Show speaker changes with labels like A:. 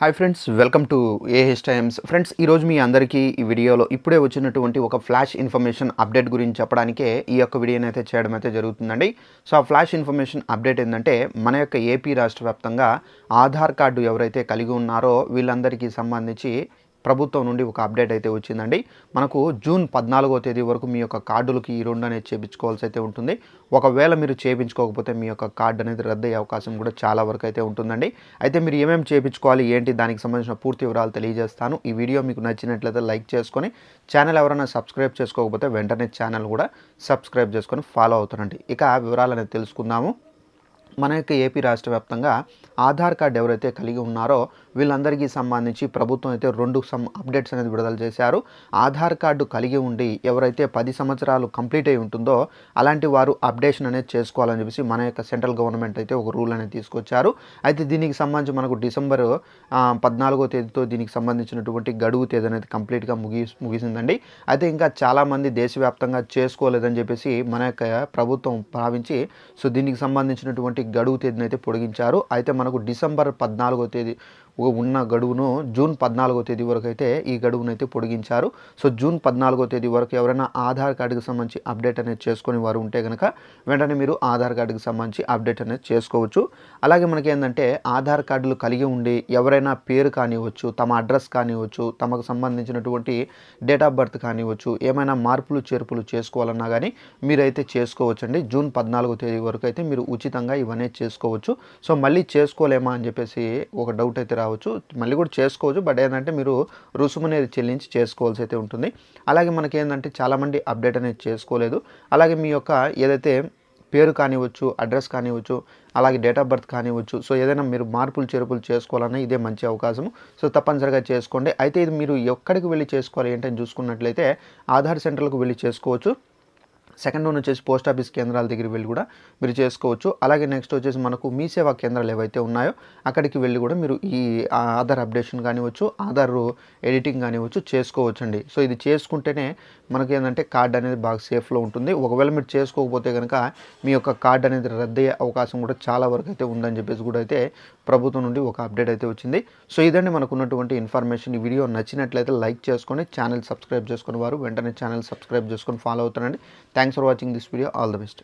A: Hi friends, welcome to AH times. Friends, ఈరోజు మీ అందరికీ ఈ వీడియోలో ఇప్పుడే వచ్చినటువంటి ఒక ఫ్లాష్ ఇన్ఫర్మేషన్ అప్డేట్ గురించి చెప్పడానికే ఈ యొక్క వీడియోని అయితే చేయడం అయితే జరుగుతుందండి. సో ఆ ఫ్లాష్ ఇన్ఫర్మేషన్ అప్డేట్ ఏంటంటే, మన యొక్క ఏపీ రాష్ట్ర వ్యాప్తంగా ఆధార్ కార్డు ఎవరైతే కలిగి ఉన్నారో వీళ్ళందరికీ సంబంధించి ప్రభుత్వం నుండి ఒక అప్డేట్ అయితే వచ్చిందండి. మనకు జూన్ 14వ తేదీ వరకు మీ యొక్క కార్డులకి ఈ రెండు అనేది చేయించుకోవాల్సి అయితే ఉంటుంది. ఒకవేళ మీరు చేయించుకోకపోతే మీ యొక్క కార్డు అనేది రద్దయ్యే అవకాశం కూడా చాలా వరకు అయితే ఉంటుందండి. అయితే మీరు ఏమేమి చేయించుకోవాలి ఏంటి దానికి సంబంధించిన పూర్తి వివరాలు తెలియజేస్తాను. ఈ వీడియో మీకు నచ్చినట్లయితే లైక్ చేసుకొని, ఛానల్ ఎవరైనా సబ్స్క్రైబ్ చేసుకోకపోతే వెంటనే ఛానల్ కూడా సబ్స్క్రైబ్ చేసుకొని ఫాలో అవుతారండి. ఇక వివరాలు అనేది తెలుసుకుందాము. మన యొక్క ఏపీ రాష్ట్ర వ్యాప్తంగా ఆధార్ కార్డు ఎవరైతే కలిగి ఉన్నారో వీళ్ళందరికీ సంబంధించి ప్రభుత్వం అయితే రెండు అప్డేట్స్ అనేది విడుదల చేశారు. ఆధార్ కార్డు కలిగి ఉండి ఎవరైతే 10 సంవత్సరాలు కంప్లీట్ అయి ఉంటుందో అలాంటి వారు అప్డేషన్ అనేది చేసుకోవాలని చెప్పేసి మన యొక్క సెంట్రల్ గవర్నమెంట్ అయితే ఒక రూల్ అనేది తీసుకొచ్చారు. అయితే దీనికి సంబంధించి మనకు డిసెంబర్ 14వ తేదీతో దీనికి సంబంధించినటువంటి గడువు తేదీ అనేది కంప్లీట్గా ముగిసిందండి. అయితే ఇంకా చాలామంది దేశవ్యాప్తంగా చేసుకోలేదని చెప్పేసి మన యొక్క ప్రభుత్వం భావించి సో దీనికి సంబంధించినటువంటి గడువు తేదీని అయితే పొడిగించారు. అయితే మనకు డిసెంబర్ 14వ తేదీ ఉన్న గడువును జూన్ 14వ తేదీ వరకు అయితే ఈ గడువును అయితే పొడిగించారు. సో జూన్ 14వ తేదీ వరకు ఎవరైనా ఆధార్ కార్డుకి సంబంధించి అప్డేట్ అనేది చేసుకుని వారు ఉంటే కనుక వెంటనే మీరు ఆధార్ కార్డుకి సంబంధించి అప్డేట్ అనేది చేసుకోవచ్చు. అలాగే మనకి ఏంటంటే ఆధార్ కార్డులు కలిగి ఉండి ఎవరైనా పేరు కానివ్వచ్చు, తమ అడ్రస్ కానివ్వచ్చు, తమకు సంబంధించినటువంటి డేట్ ఆఫ్ బర్త్ కానివ్వచ్చు, ఏమైనా మార్పులు చేర్పులు చేసుకోవాలన్నా కానీ మీరైతే చేసుకోవచ్చండి. జూన్ 14వ తేదీ వరకు అయితే మీరు ఉచితంగా ఇవన్నీ చేసుకోవచ్చు. సో మళ్ళీ చేసుకోలేమా అని చెప్పేసి ఒక డౌట్ అయితే రావచ్చు. మళ్ళీ కూడా చేసుకోవచ్చు, బట్ ఏంటంటే మీరు రుసుము అనేది చెల్లించి చేసుకోవాల్సి అయితే ఉంటుంది. అలాగే మనకి ఏంటంటే చాలామంది అప్డేట్ అనేది చేసుకోలేదు. అలాగే మీ యొక్క ఏదైతే పేరు కానివ్వచ్చు, అడ్రస్ కానివ్వచ్చు, అలాగే డేట్ ఆఫ్ బర్త్ కానివ్వచ్చు, సో ఏదైనా మీరు మార్పులు చేర్పులు చేసుకోవాలన్నా ఇదే మంచి అవకాశం. సో తప్పనిసరిగా చేసుకోండి. అయితే ఇది మీరు ఎక్కడికి వెళ్ళి చేసుకోవాలి ఏంటని చూసుకున్నట్లయితే ఆధార్ సెంటర్లకు వెళ్ళి చేసుకోవచ్చు. సెకండ్ వన్ వచ్చేసి పోస్ట్ ఆఫీస్ కేంద్రాల దగ్గరికి వెళ్ళి కూడా మీరు చేసుకోవచ్చు. అలాగే నెక్స్ట్ వచ్చేసి మనకు మీ సేవా కేంద్రాలు ఏవైతే ఉన్నాయో అక్కడికి వెళ్ళి కూడా మీరు ఈ ఆధార్ అప్డేషన్ కానివ్వచ్చు, ఆధార్ ఎడిటింగ్ కానివ్వచ్చు చేసుకోవచ్చండి. సో ఇది చేసుకుంటేనే మనకి ఏంటంటే కార్డ్ అనేది బాగా సేఫ్లో ఉంటుంది. ఒకవేళ మీరు చేసుకోకపోతే కనుక మీ యొక్క కార్డ్ అనేది రద్దయ్యే అవకాశం కూడా చాలా వరకు అయితే ఉందని చెప్పేసి కూడా అయితే ప్రభుత్వం నుండి ఒక అప్డేట్ అయితే వచ్చింది. సో ఇదండి మనకు ఉన్నటువంటి ఇన్ఫర్మేషన్. ఈ వీడియో నచ్చినట్లయితే లైక్ చేసుకొని ఛానల్ సబ్స్క్రైబ్ చేసుకుని వారు వెంటనే ఛానల్ సబ్స్క్రైబ్ చేసుకొని ఫాలో అవుతారండి. Thanks for watching this video. All the best.